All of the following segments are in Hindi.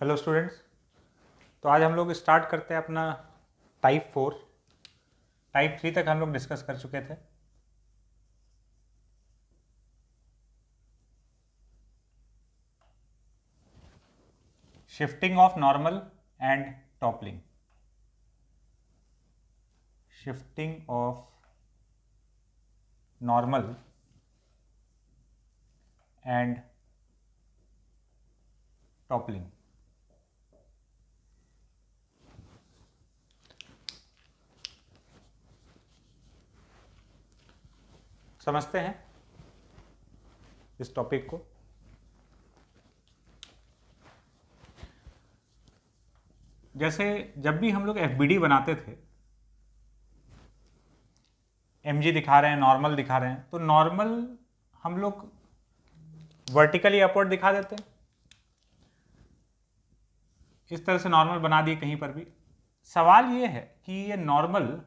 Hello students. तो आज हम लोग स्टार्ट करते हैं अपना टाइप 4। टाइप 3 तक हम लोग डिस्कस कर चुके थे। Shifting of normal and toppling. Shifting of normal and toppling. समझते हैं इस टॉपिक को। जैसे जब भी हम लोग एफबीडी बनाते थे, एमजी दिखा रहे हैं, नॉर्मल दिखा रहे हैं, तो नॉर्मल हम लोग वर्टिकली अपवर्ड दिखा देते हैं। इस तरह से नॉर्मल बना दिए कहीं पर भी। सवाल ये है कि ये नॉर्मल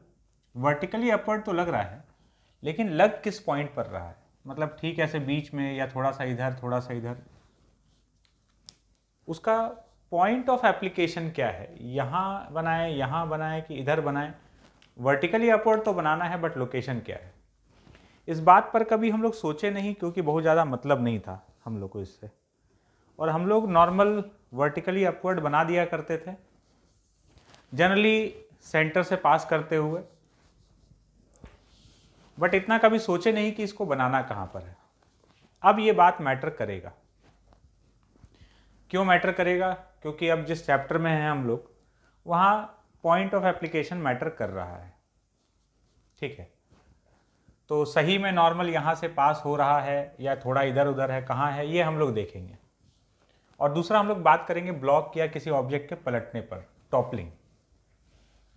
वर्टिकली अपवर्ड तो लग रहा है, लेकिन लग किस पॉइंट पर रहा है? मतलब ठीक ऐसे बीच में, या थोड़ा सा इधर, थोड़ा सा इधर। उसका पॉइंट ऑफ एप्लीकेशन क्या है? यहाँ बनाए, यहाँ बनाए, कि इधर बनाए? वर्टिकली अपवर्ड तो बनाना है, बट लोकेशन क्या है? इस बात पर कभी हम लोग सोचे नहीं, क्योंकि बहुत ज़्यादा मतलब नहीं था हम लोग को इससे। और हम लोग नॉर्मल वर्टिकली अपवर्ड बना दिया करते थे, जनरली सेंटर से पास करते हुए। बट इतना कभी सोचे नहीं कि इसको बनाना कहाँ पर है। अब ये बात मैटर करेगा। क्यों मैटर करेगा? क्योंकि अब जिस चैप्टर में हैं हम लोग, वहाँ पॉइंट ऑफ एप्लीकेशन मैटर कर रहा है। ठीक है, तो सही में नॉर्मल यहाँ से पास हो रहा है या थोड़ा इधर उधर है, कहाँ है, ये हम लोग देखेंगे। और दूसरा हम लोग बात करेंगे ब्लॉक या किसी ऑब्जेक्ट के पलटने पर, टॉपलिंग,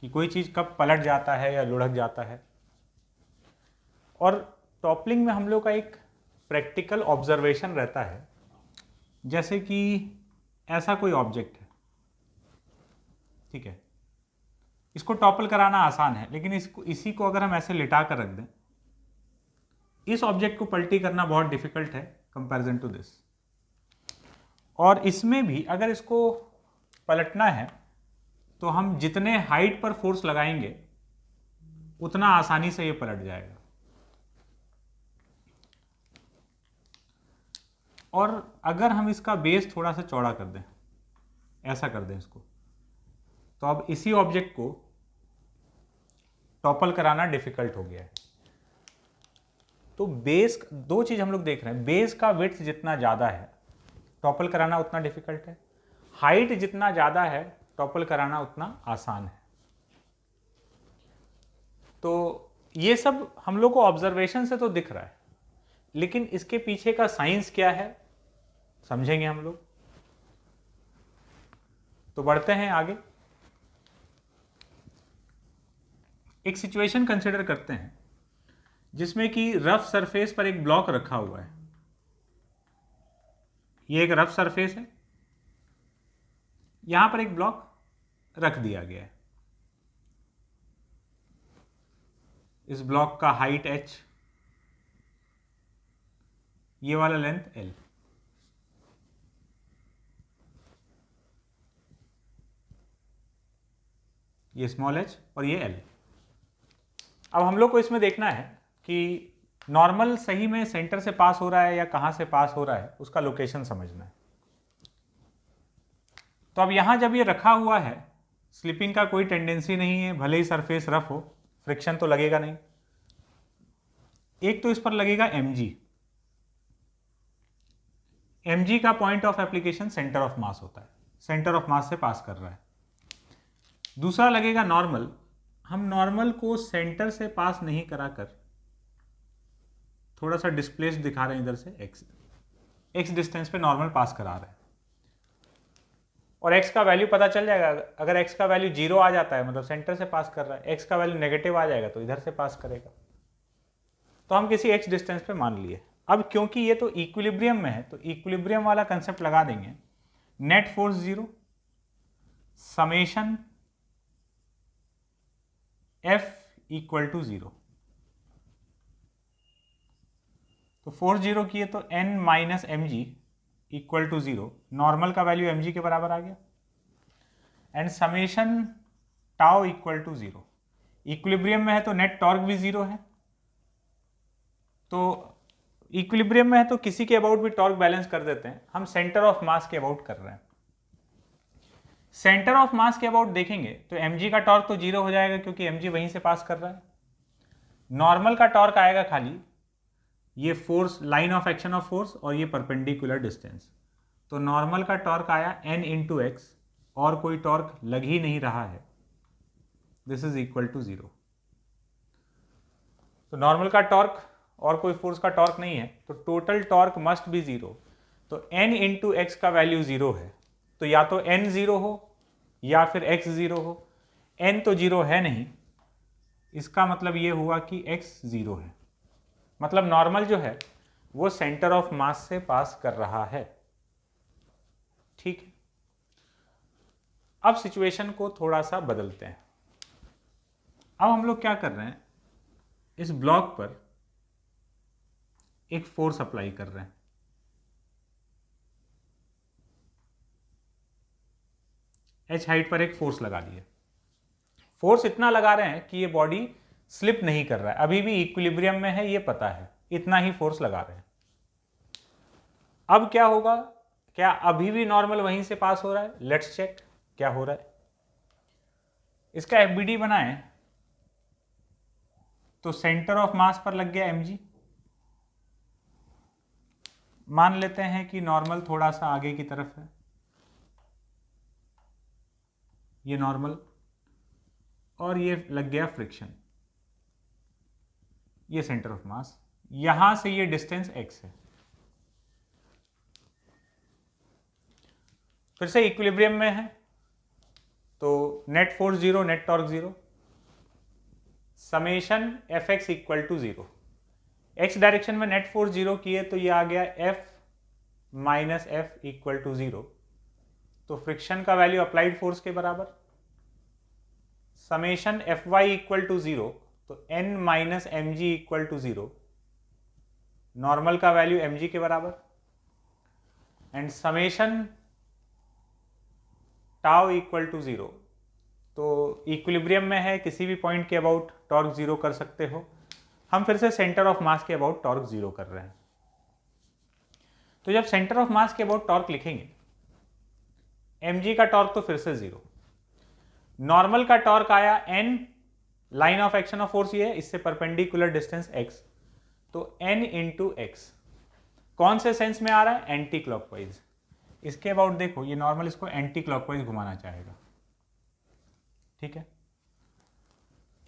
कि कोई चीज़ कब पलट जाता है या लुढ़क जाता है। और टॉपलिंग में हम लोग का एक प्रैक्टिकल ऑब्जर्वेशन रहता है। जैसे कि ऐसा कोई ऑब्जेक्ट है, ठीक है, इसको टॉपल कराना आसान है, लेकिन इसी को अगर हम ऐसे लिटा कर रख दें, इस ऑब्जेक्ट को पलटी करना बहुत डिफिकल्ट है कंपैरिजन टू दिस। और इसमें भी अगर इसको पलटना है, तो हम जितने हाइट पर फोर्स लगाएंगे उतना आसानी से ये पलट जाएगा। और अगर हम इसका बेस थोड़ा सा चौड़ा कर दें, ऐसा कर दें इसको, तो अब इसी ऑब्जेक्ट को टॉपल कराना डिफिकल्ट हो गया है। तो बेस, दो चीज हम लोग देख रहे हैं। बेस का विड्थ जितना ज्यादा है, टॉपल कराना उतना डिफिकल्ट है। हाइट जितना ज्यादा है, टॉपल कराना उतना आसान है। तो ये सब हम लोग को ऑब्जर्वेशन से तो दिख रहा है, लेकिन इसके पीछे का साइंस क्या है समझेंगे हम लोग। तो बढ़ते हैं आगे। एक सिचुएशन कंसिडर करते हैं जिसमें कि रफ सरफेस पर एक ब्लॉक रखा हुआ है। ये एक रफ सरफेस है, यहां पर एक ब्लॉक रख दिया गया है। इस ब्लॉक का हाइट h, ये वाला लेंथ l। ये स्मॉल h और ये l। अब हम लोग को इसमें देखना है कि नॉर्मल सही में सेंटर से पास हो रहा है या कहां से पास हो रहा है, उसका लोकेशन समझना है। तो अब यहां जब ये रखा हुआ है, स्लिपिंग का कोई टेंडेंसी नहीं है, भले ही सरफेस रफ हो, फ्रिक्शन तो लगेगा नहीं। एक तो इस पर लगेगा mg। mg का point of application centre of mass होता है, सेंटर ऑफ मास से पास कर रहा है। दूसरा लगेगा नॉर्मल। हम नॉर्मल को सेंटर से पास नहीं कराकर थोड़ा सा डिस्प्लेस दिखा रहे हैं, इधर से x डिस्टेंस पे नॉर्मल पास करा रहे हैं। और x का वैल्यू पता चल जाएगा। अगर x का वैल्यू 0 आ जाता है, मतलब सेंटर से पास कर रहा है, x का वैल्यू नेगेटिव आ जाएगा तो इधर से पास करेगा। तो हम किसी x डिस्टेंस पे मान लिए। अब क्योंकि ये तो इक्विलिब्रियम में है, तो इक्विलिब्रियम वाला कंसेप्ट लगा देंगे। Net force 0, summation F equal to 0। तो फोर्स 0 की है तो n minus mg equal to 0, normal का वैल्यू mg के बराबर आ गया, and summation tau equal to 0। Equilibrium में है तो नेट टॉर्क भी 0 है, तो इक्विलिब्रियम में है तो किसी के अबाउट भी टॉर्क बैलेंस कर देते हैं, हम सेंटर ऑफ मास के अबाउट कर रहे हैं। सेंटर ऑफ मास के अबाउट देखेंगे तो mg का टॉर्क तो 0 हो जाएगा क्योंकि mg वहीं से पास कर रहा है। नॉर्मल का टॉर्क आएगा खाली ये force, line of action of force और ये परपेंडिकुलर डिस्टेंस, तो नॉर्मल का टॉर्क आया n इंटू एक्स, और कोई टॉर्क लग ही नहीं रहा है, दिस इज इक्वल टू 0। तो नॉर्मल का टॉर्क और कोई फोर्स का टॉर्क नहीं है, तो टोटल टॉर्क मस्ट बी 0। तो n इंटू एक्स का वैल्यू 0 है, तो या तो n 0 हो या फिर x 0 हो। n तो 0 है नहीं, इसका मतलब ये हुआ कि x 0 है, मतलब नॉर्मल जो है वो सेंटर ऑफ मास से पास कर रहा है। ठीक है, अब सिचुएशन को थोड़ा सा बदलते हैं। अब हम लोग क्या कर रहे हैं, इस ब्लॉक पर एक फोर्स अप्लाई कर रहे हैं। h हाइट पर एक फोर्स लगा दिए, फोर्स इतना लगा रहे हैं कि ये बॉडी स्लिप नहीं कर रहा है, अभी भी इक्विलिब्रियम में है, ये पता है, इतना ही फोर्स लगा रहे हैं। अब क्या होगा, क्या अभी भी नॉर्मल वहीं से पास हो रहा है? लेट्स चेक क्या हो रहा है। इसका एफबीडी बनाएं तो सेंटर ऑफ मास पर लग गया mg, मान लेते हैं कि नॉर्मल थोड़ा सा आगे की तरफ है, ये नॉर्मल, और ये लग गया फ्रिक्शन, ये सेंटर ऑफ मास, यहां से ये डिस्टेंस x है। फिर से इक्विलिब्रियम में है तो net force 0, net torque 0, summation fx equal to 0। x direction में नेट फोर्स 0 किए तो ये आ गया f minus F equal to 0, तो फ्रिक्शन का वैल्यू अप्लाइड फोर्स के बराबर, summation F Y equal to 0, तो n minus M G equal to 0, normal का वैल्यू mg के बराबर, and summation tau equal to 0, तो इक्विलिब्रियम में है, किसी भी पॉइंट के अबाउट टॉर्क 0 कर सकते हो। हम फिर से सेंटर ऑफ मास के अबाउट टॉर्क 0 कर रहे हैं। तो जब सेंटर ऑफ मास के अबाउट टॉर्क लिखेंगे, mg का टॉर्क तो फिर से 0, नॉर्मल का टॉर्क आया n, line of action of force ये है, इससे परपेंडिकुलर डिस्टेंस x, तो n इंटू एक्स, कौन से सेंस में आ रहा है? Anti clockwise. इसके अबाउट देखो, ये नॉर्मल इसको एंटी क्लॉकवाइज घुमाना चाहेगा, ठीक है।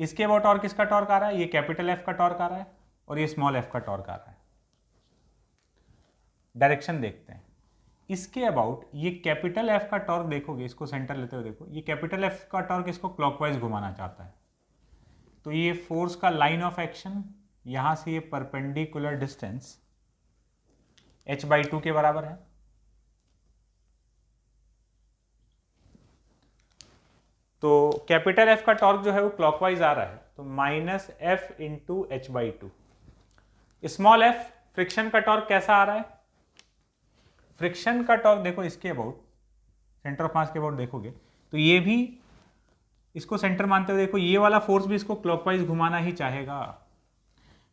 इसके अबाउट और किसका टॉर्क आ रहा है? ये कैपिटल F का टॉर्क आ रहा है और ये स्मॉल f का टॉर्क आ रहा है। डायरेक्शन देखते हैं, इसके अबाउट ये कैपिटल F का टॉर्क देखोगे, इसको सेंटर लेते हुए देखो, ये कैपिटल F का टॉर्क इसको क्लॉकवाइज घुमाना चाहता है, तो ये फोर्स का लाइन ऑफ एक्शन यहां से ये परपेंडिकुलर डिस्टेंस h/2 के बराबर है। तो कैपिटल F का टॉर्क जो है वो क्लॉकवाइज आ रहा है, तो minus F into h/2। Small f friction का टॉर्क कैसा आ रहा है? फ्रिक्शन का टॉर्क देखो, इसके अबाउट सेंटर ऑफ मास के अबाउट देखोगे तो ये भी इसको सेंटर मानते हुए देखो, ये वाला फोर्स भी इसको क्लॉकवाइज घुमाना ही चाहेगा,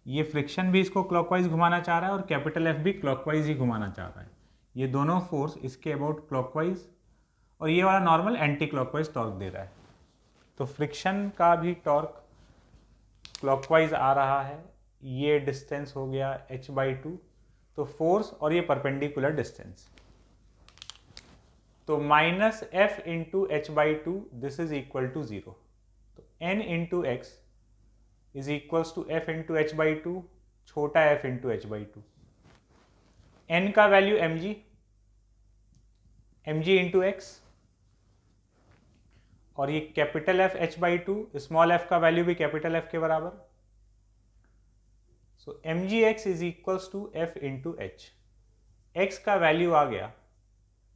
ये फ्रिक्शन भी इसको क्लॉकवाइज घुमाना चाह रहा है और कैपिटल F भी क्लॉकवाइज ही घुमाना चाह रहा है। ये दोनों फोर्स इसके अबाउट क्लॉकवाइज और ये वाला नॉर्मल एंटी क्लॉकवाइज टॉर्क दे रहा है, तो फ्रिक्शन का भी टॉर्क क्लॉकवाइज आ रहा है। ये डिस्टेंस हो गया h/2, तो फोर्स और ये परपेंडिकुलर डिस्टेंस, तो minus F into h/2, this is equal to 0, तो n into X is equals to f into h/2, छोटा f इंटू h/2, n का वैल्यू mg इंटू एक्स, और ये capital F h/2, small f का वैल्यू भी कैपिटल F के बराबर, so mgx is equals to f into H, x का वैल्यू आ गया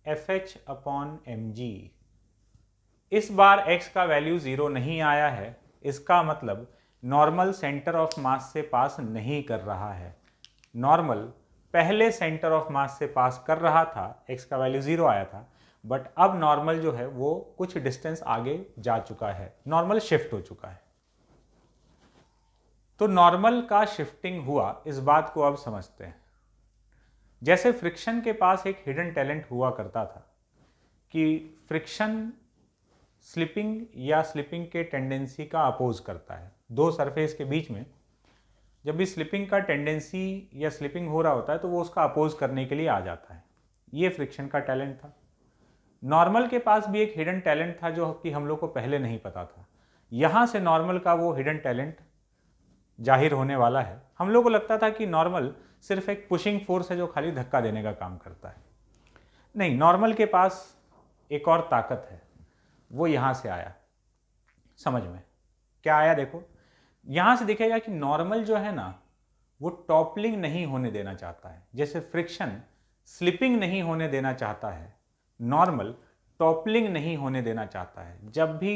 FH अपॉन mg। इस बार x का वैल्यू 0 नहीं आया है, इसका मतलब नॉर्मल सेंटर ऑफ मास से पास नहीं कर रहा है, नॉर्मल पहले सेंटर ऑफ मास से पास कर रहा था, x का वैल्यू 0 आया था, बट अब नॉर्मल जो है वो कुछ डिस्टेंस आगे जा चुका है, नॉर्मल शिफ्ट हो चुका है। तो नॉर्मल का शिफ्टिंग हुआ, इस बात को अब समझते हैं। जैसे फ्रिक्शन के पास एक हिडन टैलेंट हुआ करता था कि फ्रिक्शन स्लिपिंग या स्लिपिंग के टेंडेंसी का अपोज करता है। दो सरफेस के बीच में जब भी स्लिपिंग का टेंडेंसी या स्लिपिंग हो रहा होता है तो वो उसका अपोज करने के लिए आ जाता है। ये फ्रिक्शन का टैलेंट था। नॉर्मल के पास भी एक हिडन टैलेंट था जो कि हम लोग को पहले नहीं पता था। यहाँ से नॉर्मल का वो हिडन टैलेंट जाहिर होने वाला है। हम लोग को लगता था कि नॉर्मल सिर्फ एक पुशिंग फोर्स है जो खाली धक्का देने का काम करता है। नहीं, नॉर्मल के पास एक और ताकत है, वो यहाँ से आया। समझ में क्या आया? देखो, यहाँ से दिखेगा कि नॉर्मल जो है ना वो टॉपलिंग नहीं होने देना चाहता है। जैसे फ्रिक्शन स्लिपिंग नहीं होने देना चाहता है, नॉर्मल टॉपलिंग नहीं होने देना चाहता है। जब भी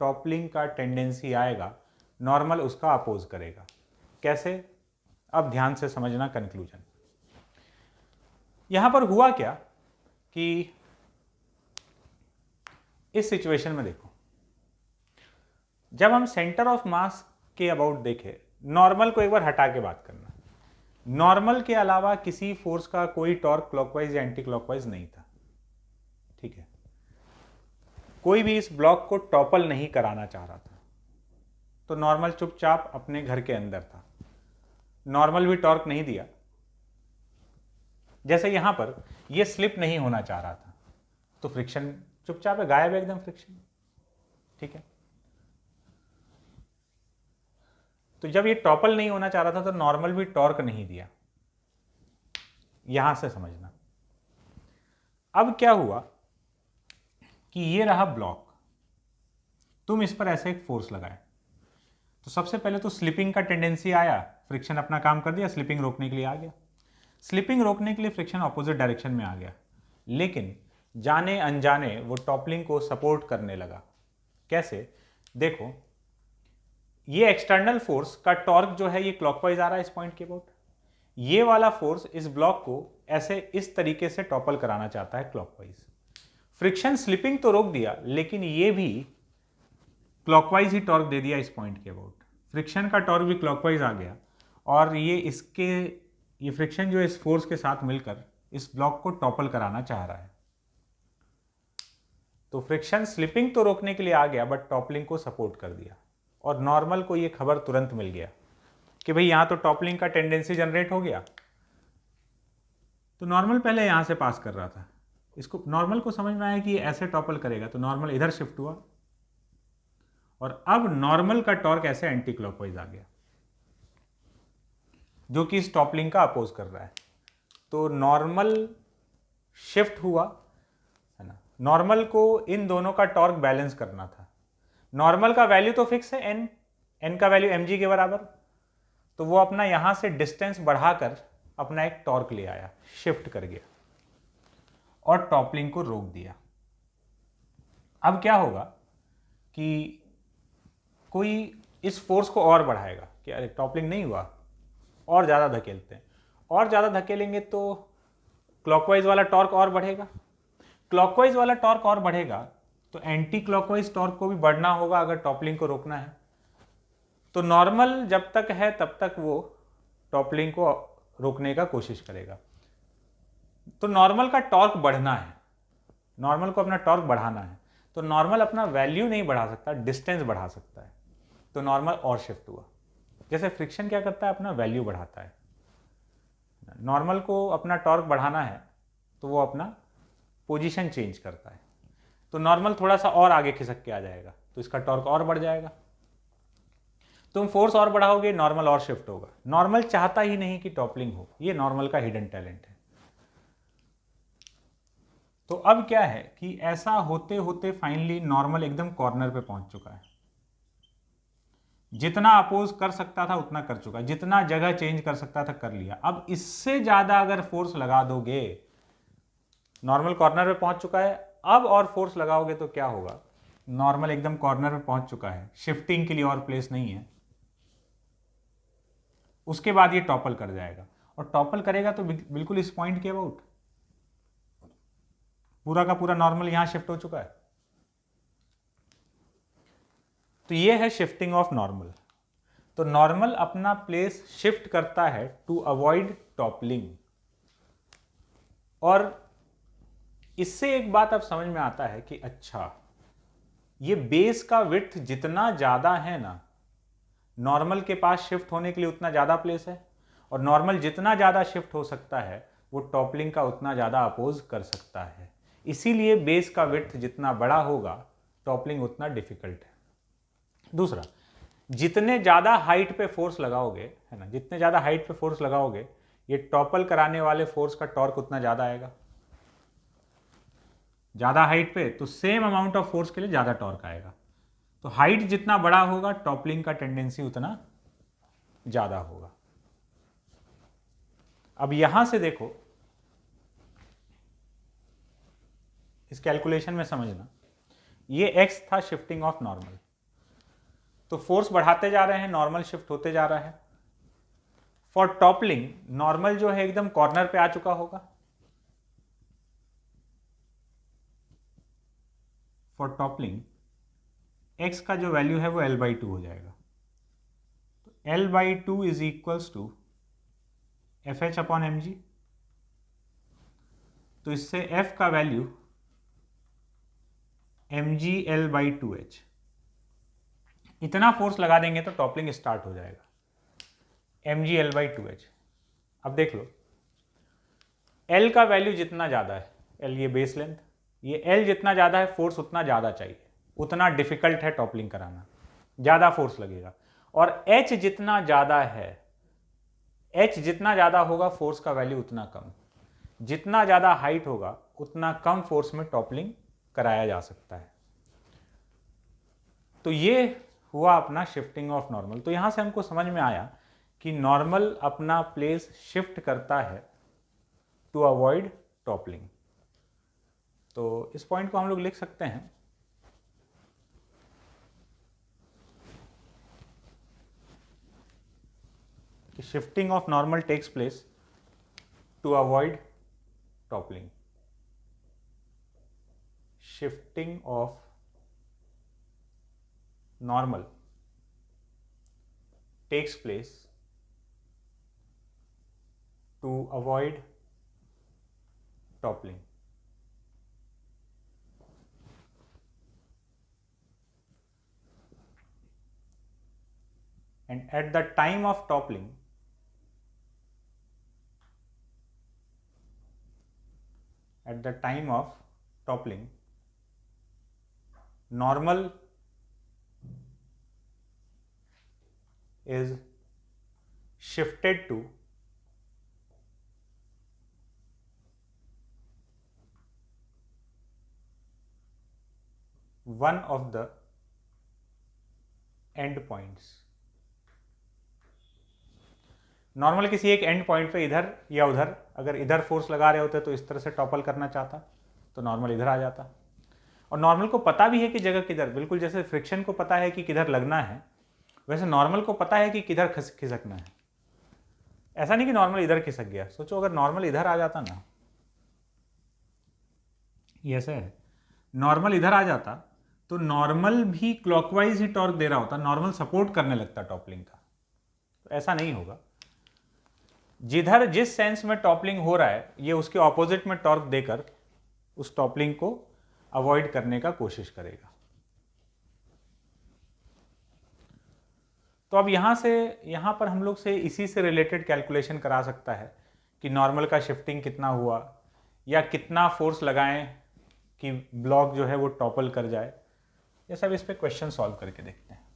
टॉपलिंग का टेंडेंसी आएगा नॉर्मल उसका अपोज करेगा। कैसे? अब ध्यान से समझना कंक्लूजन। यहां पर हुआ क्या कि इस सिचुएशन में देखो, जब हम सेंटर ऑफ मास के अबाउट देखें, नॉर्मल को एक बार हटा के बात करना। नॉर्मल के अलावा किसी फोर्स का कोई टॉर्क क्लॉकवाइज या एंटी क्लॉकवाइज नहीं था, ठीक है। कोई भी इस ब्लॉक को टॉपल नहीं कराना चाह रहा था, तो नॉर्मल चुपचाप अपने घर के अंदर था। नॉर्मल भी टॉर्क नहीं दिया। जैसे यहां पर ये स्लिप नहीं होना चाह रहा था, तो फ्रिक्शन चुपचाप है, गायब है एकदम फ्रिक्शन, ठीक है। तो जब ये टॉपल नहीं होना चाह रहा था तो नॉर्मल भी टॉर्क नहीं दिया। यहां से समझना। अब क्या हुआ कि ये रहा ब्लॉक, तुम इस पर ऐसे एक फोर्स लगाए, तो सबसे पहले तो स्लिपिंग का टेंडेंसी आया, फ्रिक्शन अपना काम कर दिया, स्लिपिंग रोकने के लिए आ गया। स्लिपिंग रोकने के लिए फ्रिक्शन ऑपोजिट डायरेक्शन में आ गया, लेकिन जाने अनजाने वो टॉपलिंग को सपोर्ट करने लगा। कैसे? देखो, ये एक्सटर्नल फोर्स का टॉर्क जो है ये क्लॉकवाइज आ रहा है इस पॉइंट के अबाउट। ये वाला फोर्स इस ब्लॉक को ऐसे इस तरीके से टॉपल कराना चाहता है क्लॉकवाइज। फ्रिक्शन स्लिपिंग तो रोक दिया, लेकिन ये भी क्लॉकवाइज ही टॉर्क दे दिया इस पॉइंट के अबाउट। फ्रिक्शन का टॉर्क भी क्लॉकवाइज आ गया और ये फ्रिक्शन जो इस फोर्स के साथ मिलकर इस ब्लॉक को टॉपल कराना चाह रहा है। तो फ्रिक्शन स्लिपिंग तो रोकने के लिए आ गया, बट टॉपलिंग को सपोर्ट कर दिया। और नॉर्मल को ये खबर तुरंत मिल गया कि भाई यहां तो टॉपलिंग का टेंडेंसी जनरेट हो गया। तो नॉर्मल पहले यहां से पास कर रहा था, इसको नॉर्मल को समझ में आया कि ये ऐसे टॉपल करेगा, तो नॉर्मल इधर शिफ्ट हुआ और अब नॉर्मल का टॉर्क ऐसे एंटी क्लॉकवाइज आ गया, जो कि इस टॉपलिंग का अपोज कर रहा है। तो नॉर्मल शिफ्ट हुआ, है ना। नॉर्मल को इन दोनों का टॉर्क बैलेंस करना था। नॉर्मल का वैल्यू तो फिक्स है, एन का वैल्यू mg के बराबर, तो वो अपना यहां से डिस्टेंस बढ़ाकर अपना एक टॉर्क ले आया, शिफ्ट कर गया और टॉपलिंग को रोक दिया। अब क्या होगा कि कोई इस फोर्स को और बढ़ाएगा कि अरे टॉपलिंग नहीं हुआ, और ज़्यादा धकेलते हैं, और ज़्यादा धकेलेंगे तो क्लॉकवाइज वाला टॉर्क और बढ़ेगा। क्लॉकवाइज वाला टॉर्क और बढ़ेगा तो एंटी क्लॉकवाइज टॉर्क को भी बढ़ना होगा अगर टॉपलिंग को रोकना है। तो नॉर्मल जब तक है तब तक वो टॉपलिंग को रोकने का कोशिश करेगा। तो नॉर्मल का टॉर्क बढ़ना है, नॉर्मल को अपना टॉर्क बढ़ाना है, तो नॉर्मल अपना वैल्यू नहीं बढ़ा सकता, डिस्टेंस बढ़ा सकता है। तो नॉर्मल और शिफ्ट हुआ। जैसे फ्रिक्शन क्या करता है, अपना वैल्यू बढ़ाता है। नॉर्मल को अपना टॉर्क बढ़ाना है तो वो अपना पोजीशन चेंज करता है, तो नॉर्मल थोड़ा सा और आगे खिसक के आ जाएगा, तो इसका टॉर्क और बढ़ जाएगा। तुम फोर्स और बढ़ाओगे, नॉर्मल और शिफ्ट होगा। नॉर्मल चाहता ही नहीं कि टॉपलिंग हो, ये नॉर्मल का हिडन टैलेंट है। तो अब क्या है कि ऐसा होते होते फाइनली नॉर्मल एकदम कॉर्नर पे पहुंच चुका है। जितना अपोज कर सकता था उतना कर चुका, जितना जगह चेंज कर सकता था कर लिया। अब इससे ज्यादा अगर फोर्स लगा दोगे, नॉर्मल कॉर्नर पे पहुंच चुका है, अब और फोर्स लगाओगे तो क्या होगा, नॉर्मल एकदम कॉर्नर पे पहुंच चुका है, शिफ्टिंग के लिए और प्लेस नहीं है। उसके बाद ये टॉपल कर जाएगा और टॉपल करेगा तो बिल्कुल इस पॉइंट के अबाउट पूरा का पूरा नॉर्मल यहां शिफ्ट हो चुका है। तो ये है शिफ्टिंग ऑफ नॉर्मल। तो नॉर्मल अपना प्लेस शिफ्ट करता है टू अवॉइड टॉपलिंग। और इससे एक बात अब समझ में आता है कि अच्छा, ये बेस का विड्थ जितना ज्यादा है ना, नॉर्मल के पास शिफ्ट होने के लिए उतना ज्यादा प्लेस है, और नॉर्मल जितना ज्यादा शिफ्ट हो सकता है वो टॉपलिंग का उतना ज्यादा अपोज कर सकता है। इसीलिए बेस का विड्थ जितना बड़ा होगा टॉपलिंग उतना डिफिकल्ट है। दूसरा, जितने ज़्यादा हाइट पे फोर्स लगाओगे, है ना, जितने ज़्यादा हाइट पे फोर्स लगाओगे ये टॉपल कराने वाले फोर्स का टॉर्क उतना ज़्यादा आएगा। ज़्यादा हाइट पे तो सेम अमाउंट ऑफ फोर्स के लिए ज़्यादा टॉर्क आएगा। तो हाइट जितना बड़ा होगा टॉपलिंग का टेंडेंसी उतना ज़्यादा होगा। अब यहां से देखो, इस कैलकुलेशन में समझना, ये x था शिफ्टिंग ऑफ नॉर्मल। तो फोर्स बढ़ाते जा रहे हैं, नॉर्मल शिफ्ट होते जा रहा है। फॉर टॉपलिंग नॉर्मल जो है एकदम कॉर्नर पे आ चुका होगा। फॉर टॉपलिंग x का जो वैल्यू है वो L/2 हो जाएगा। तो L/2 is equals to FH upon mg। तो इससे F का वैल्यू mg L/2h। इतना फोर्स लगा देंगे तो टॉपलिंग स्टार्ट हो जाएगा, mg L/2h। अब देख लो, L का वैल्यू जितना ज़्यादा है, L ये बेस लेंथ, ये L जितना ज़्यादा है फोर्स उतना ज़्यादा चाहिए, उतना डिफिकल्ट है टॉपलिंग कराना, ज़्यादा फोर्स लगेगा। और H जितना ज़्यादा है, H जितना ज़्यादा होगा फोर्स का वैल्यू उतना कम, जितना ज़्यादा हाइट होगा उतना कम फोर्स में टॉपलिंग कराया जा सकता है। तो ये हुआ अपना शिफ्टिंग ऑफ नॉर्मल। तो यहां से हमको समझ में आया कि नॉर्मल अपना प्लेस शिफ्ट करता है टू अवॉइड टॉपलिंग। तो इस पॉइंट को हम लोग लिख सकते हैं कि shifting of normal takes place to avoid toppling. Shifting of normal takes place to avoid toppling. And at the time of toppling, normal is shifted to one of the end points। Normal किसी एक एंड पॉइंट पे इधर या उधर, अगर इधर फोर्स लगा रहे होते तो इस तरह से टॉपल करना चाहता तो नॉर्मल इधर आ जाता। और नॉर्मल को पता भी है कि जगह किधर, बिल्कुल जैसे फ्रिक्शन को पता है कि किधर लगना है, वैसे नॉर्मल को पता है कि किधर खिसकना है। ऐसा नहीं कि नॉर्मल इधर खिसक गया। सोचो अगर नॉर्मल इधर आ जाता ना, ये ऐसा है, नॉर्मल इधर आ जाता तो नॉर्मल भी क्लॉकवाइज ही टॉर्क दे रहा होता, नॉर्मल सपोर्ट करने लगता टॉपलिंग का। तो ऐसा नहीं होगा, जिधर जिस सेंस में टॉपलिंग हो रहा है ये उसके ऑपोजिट में टॉर्क देकर उस टॉपलिंग को अवॉइड करने का कोशिश करेगा। तो अब यहां पर हम लोग से इसी से रिलेटेड कैलकुलेशन करा सकता है कि नॉर्मल का शिफ्टिंग कितना हुआ या कितना फोर्स लगाएं कि ब्लॉक जो है वो टॉपल कर जाए। ये सब इस पे क्वेश्चन सॉल्व करके देखते हैं।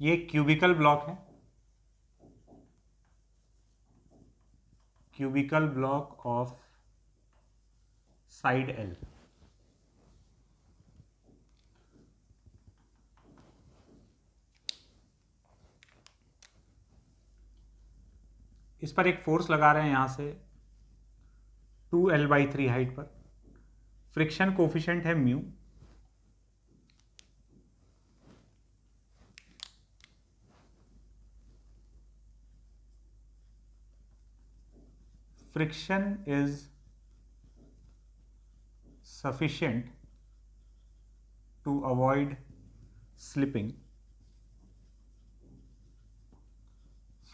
ये क्यूबिकल ब्लॉक है, cubical block of side L। इस पर एक फोर्स लगा रहे हैं यहां से 2L/3 हाइट पर। फ्रिक्शन कोफिशिएंट है mu. Friction is sufficient to avoid slipping.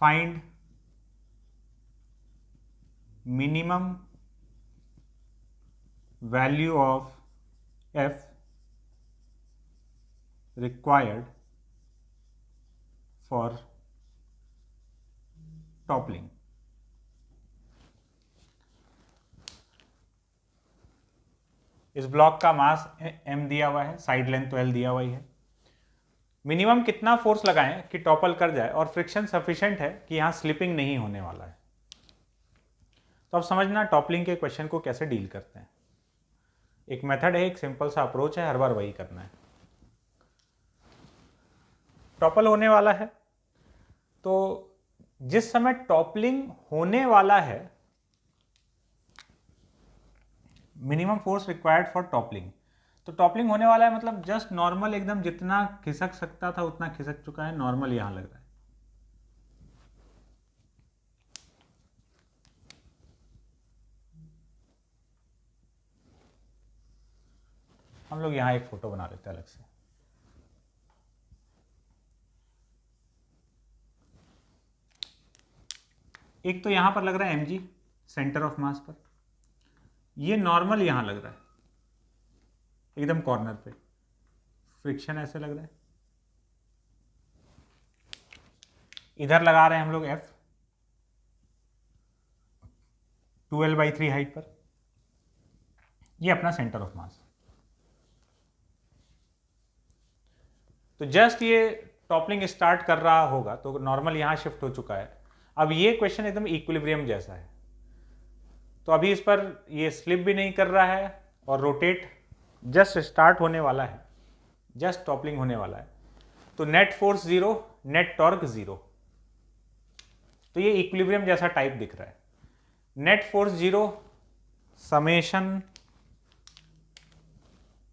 Find minimum value of F required for toppling. इस ब्लॉक का मास m दिया हुआ है, साइड लेंथ तो L दिया हुआ ही है। मिनिमम कितना फोर्स लगाएं कि टॉपल कर जाए, और फ्रिक्शन सफिशिएंट है कि यहां स्लिपिंग नहीं होने वाला है। तो अब समझना टॉपलिंग के क्वेश्चन को कैसे डील करते हैं। एक मेथड है, एक सिंपल सा अप्रोच है, हर बार वही करना है। टॉपल होने वाला है, तो जिस समय टॉपलिंग होने वाला है, minimum force required for toppling, तो टॉपलिंग होने वाला है मतलब जस्ट नॉर्मल एकदम जितना खिसक सकता था उतना खिसक चुका है, नॉर्मल यहां लग रहा है। हम लोग यहां एक फोटो बना लेते हैं अलग से। एक तो यहां पर लग रहा है mg सेंटर ऑफ मास पर, ये नॉर्मल यहां लग रहा है एकदम कॉर्नर पे, फ्रिक्शन ऐसे लग रहा है। इधर लगा रहे हैं हम लोग F 2L/3 हाइट पर, ये अपना सेंटर ऑफ मास। तो जस्ट ये टॉपलिंग स्टार्ट कर रहा होगा तो नॉर्मल यहां शिफ्ट हो चुका है। अब ये क्वेश्चन एकदम इक्विलिब्रियम जैसा है, तो अभी इस पर ये स्लिप भी नहीं कर रहा है और रोटेट जस्ट स्टार्ट होने वाला है, जस्ट टॉपलिंग होने वाला है। तो नेट फोर्स 0, नेट टॉर्क 0, तो ये इक्विलिब्रियम जैसा टाइप दिख रहा है। Net force 0 summation